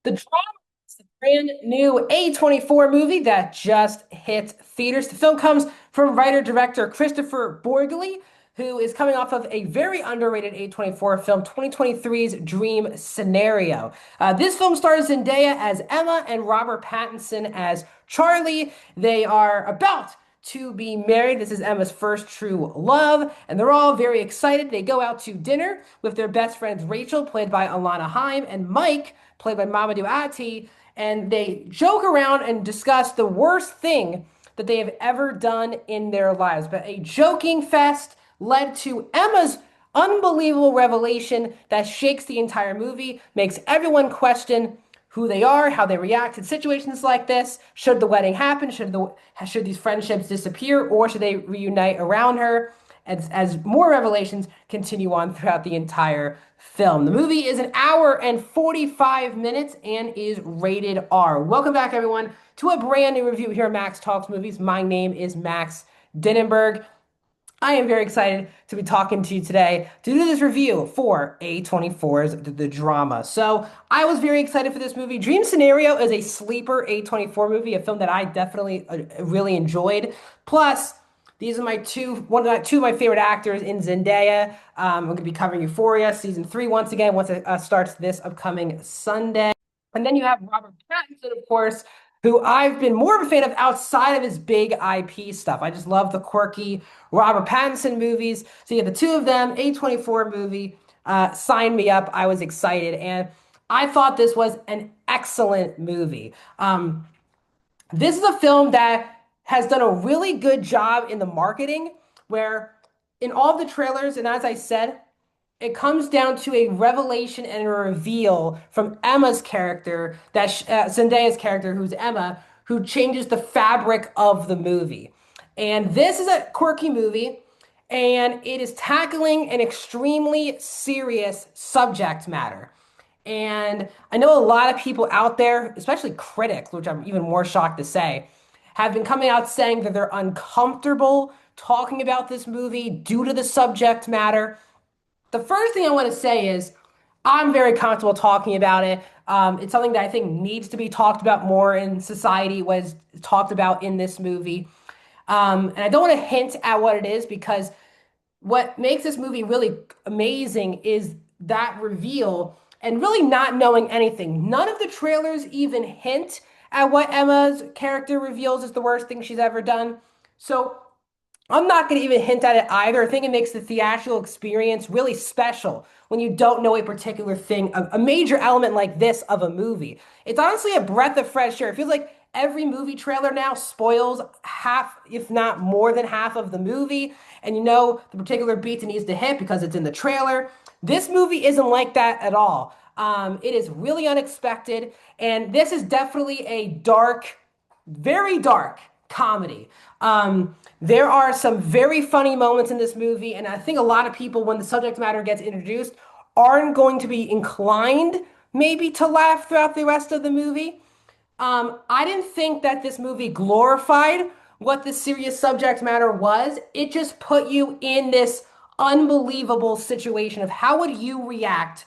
The Drama is a brand new A24 movie that just hit theaters. The film comes from writer-director Christopher Borgli, who is coming off of a very underrated A24 film, 2023's Dream Scenario. This film stars Zendaya as Emma and Robert Pattinson as Charlie. They are about to be married. This is Emma's first true love, and they're all very excited. They go out to dinner with their best friends Rachel, played by Alana Haim, and Mike, played by Mamadou Ati, and they joke around and discuss the worst thing that they have ever done in their lives. But a joking fest led to Emma's unbelievable revelation that shakes the entire movie, makes everyone question who they are, how they react in situations like this. Should the wedding happen? Should these friendships disappear, or should they reunite around her? As more revelations continue on throughout the entire film. The movie is an hour and 45 minutes and is rated R. Welcome back, everyone, to a brand new review here at Max Talks Movies. My name is Max Dinnenberg. I am very excited to be talking to you today to do this review for A24's The Drama. So I was very excited for this movie. Dream Scenario is a sleeper A24 movie, a film that I definitely really enjoyed. Plus, these are two of my favorite actors in Zendaya. I'm going to be covering Euphoria season 3 once again, once it starts this upcoming Sunday. And then you have Robert Pattinson, of course, who I've been more of a fan of outside of his big IP stuff. I just love the quirky Robert Pattinson movies. So you have the two of them, A24 movie. Sign me up. I was excited. And I thought this was an excellent movie. This is a film that has done a really good job in the marketing, where in all of the trailers, and as I said, it comes down to a revelation and a reveal from Emma's character, Zendaya's character, who's Emma, who changes the fabric of the movie. And this is a quirky movie, and it is tackling an extremely serious subject matter. And I know a lot of people out there, especially critics, which I'm even more shocked to say, have been coming out saying that they're uncomfortable talking about this movie due to the subject matter. The first thing I want to say is I'm very comfortable talking about it. It's something that I think needs to be talked about more in society, was talked about in this movie. And I don't want to hint at what it is, because what makes this movie really amazing is that reveal and really not knowing anything. None of the trailers even hint at what Emma's character reveals is the worst thing she's ever done. So I'm not going to even hint at it either. I think it makes the theatrical experience really special when you don't know a particular thing, a major element like this of a movie. It's honestly a breath of fresh air. It feels like every movie trailer now spoils half, if not more than half of the movie. And you know the particular beats it needs to hit because it's in the trailer. This movie isn't like that at all. It is really unexpected. And this is definitely a dark, very dark comedy. There are some very funny moments in this movie, and I think a lot of people, when the subject matter gets introduced, aren't going to be inclined maybe to laugh throughout the rest of the movie. I didn't think that this movie glorified what the serious subject matter was. It just put you in this unbelievable situation of how would you react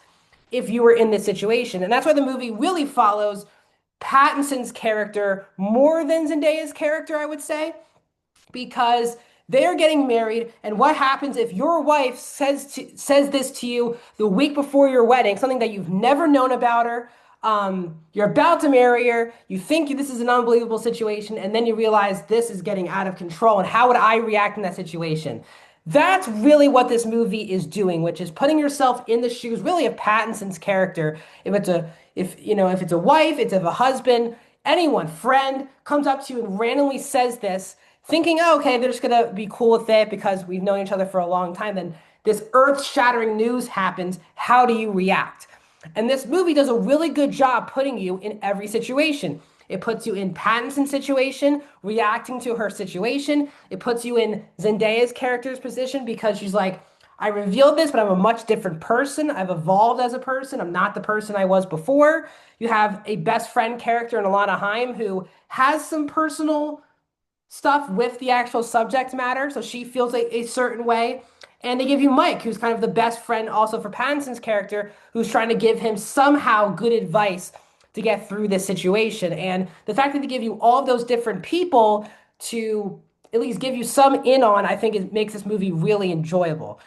if you were in this situation. And that's why the movie really follows Pattinson's character more than Zendaya's character, I would say, because they are getting married. And what happens if your wife says this to you the week before your wedding, something that you've never known about her? You're about to marry her. You think this is an unbelievable situation, and then you realize this is getting out of control. And how would I react in that situation? That's really what this movie is doing, which is putting yourself in the shoes, really, of Pattinson's character. If it's a wife, it's of a husband, anyone, friend comes up to you and randomly says this, thinking, oh, okay, they're just gonna be cool with it because we've known each other for a long time. Then this earth-shattering news happens. How do you react? And this movie does a really good job putting you in every situation. It puts you in Pattinson's situation, reacting to her situation. It puts you in Zendaya's character's position because she's like, I revealed this, but I'm a much different person. I've evolved as a person. I'm not the person I was before. You have a best friend character in Alana Haim who has some personal stuff with the actual subject matter, so she feels a certain way. And they give you Mike, who's kind of the best friend also for Pattinson's character, who's trying to give him somehow good advice to get through this situation. And the fact that they give you all of those different people to at least give you some in on, I think it makes this movie really enjoyable.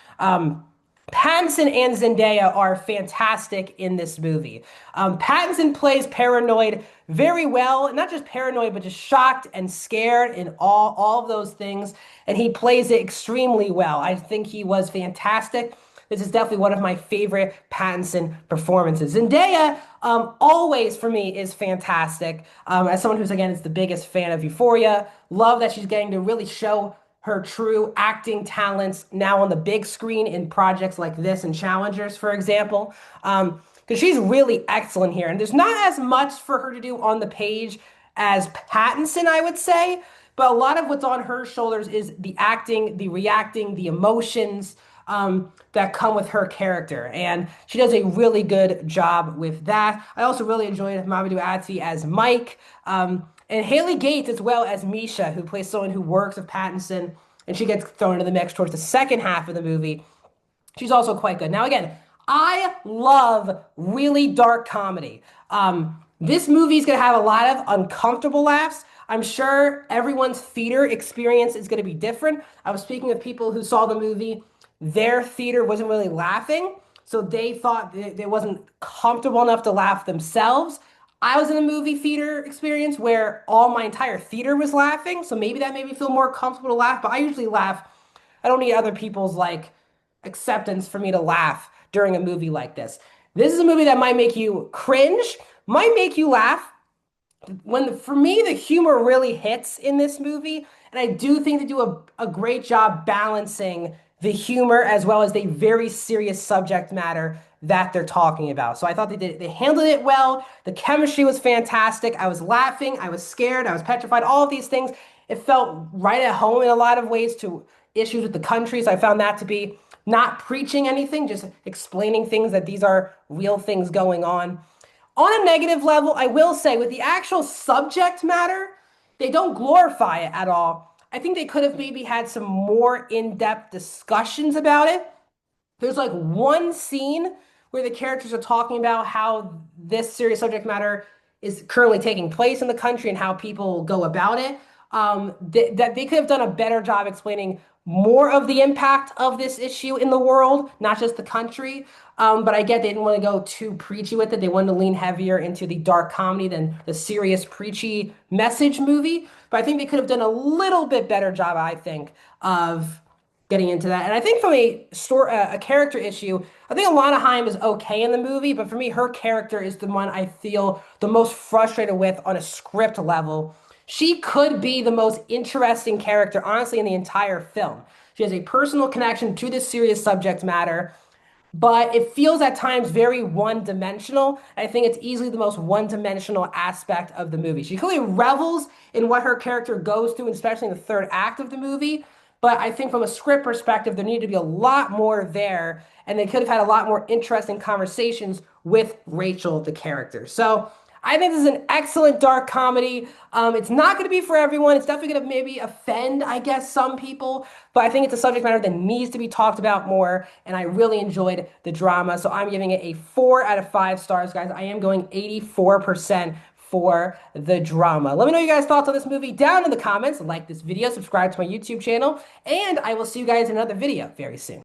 Pattinson and Zendaya are fantastic in this movie. Pattinson plays paranoid very well, not just paranoid, but just shocked and scared and all of those things. And he plays it extremely well. I think he was fantastic. This is definitely one of my favorite Pattinson performances. Zendaya, always for me, is fantastic. As someone who's, again, is the biggest fan of Euphoria, love that she's getting to really show her true acting talents now on the big screen in projects like this and Challengers, for example. Because she's really excellent here. And there's not as much for her to do on the page as Pattinson, I would say. But a lot of what's on her shoulders is the acting, the reacting, the emotions that come with her character. And she does a really good job with that. I also really enjoyed Mamoudou Athie as Mike. And Haley Gates as well as Misha, who plays someone who works with Pattinson, and she gets thrown into the mix towards the second half of the movie. She's also quite good. Now, again, I love really dark comedy. This movie is going to have a lot of uncomfortable laughs. I'm sure everyone's theater experience is going to be different. I was speaking with people who saw the movie. Their theater wasn't really laughing, so they thought it wasn't comfortable enough to laugh themselves. I was in a movie theater experience where all my entire theater was laughing, so maybe that made me feel more comfortable to laugh, but I usually laugh. I don't need other people's like acceptance for me to laugh during a movie like this. This is a movie that might make you cringe, might make you laugh. For me, the humor really hits in this movie, and I do think they do a great job balancing the humor as well as the very serious subject matter that they're talking about. So I thought they handled it well. The chemistry was fantastic. I was laughing, I was scared, I was petrified, all of these things. It felt right at home in a lot of ways to issues with the country. So I found that to be not preaching anything, just explaining things that these are real things going on. On a negative level, I will say with the actual subject matter, they don't glorify it at all. I think they could have maybe had some more in-depth discussions about it. There's like one scene where the characters are talking about how this serious subject matter is currently taking place in the country and how people go about it. That they could have done a better job explaining more of the impact of this issue in the world, not just the country. But I get they didn't want to go too preachy with it. They wanted to lean heavier into the dark comedy than the serious, preachy message movie. But I think they could have done a little bit better job, I think, of getting into that. And I think from a character issue, I think Alana Haim is okay in the movie, but for me, her character is the one I feel the most frustrated with on a script level. She could be the most interesting character, honestly, in the entire film. She has a personal connection to this serious subject matter, but it feels at times very one-dimensional. I think it's easily the most one-dimensional aspect of the movie. She clearly revels in what her character goes through, especially in the third act of the movie. But I think from a script perspective, there needed to be a lot more there, and they could have had a lot more interesting conversations with Rachel, the character. So I think this is an excellent dark comedy. It's not going to be for everyone. It's definitely going to maybe offend, I guess, some people. But I think it's a subject matter that needs to be talked about more. And I really enjoyed the drama. So I'm giving it a 4 out of 5 stars, guys. I am going 84% for the drama. Let me know your guys' thoughts on this movie down in the comments. Like this video, subscribe to my YouTube channel, and I will see you guys in another video very soon.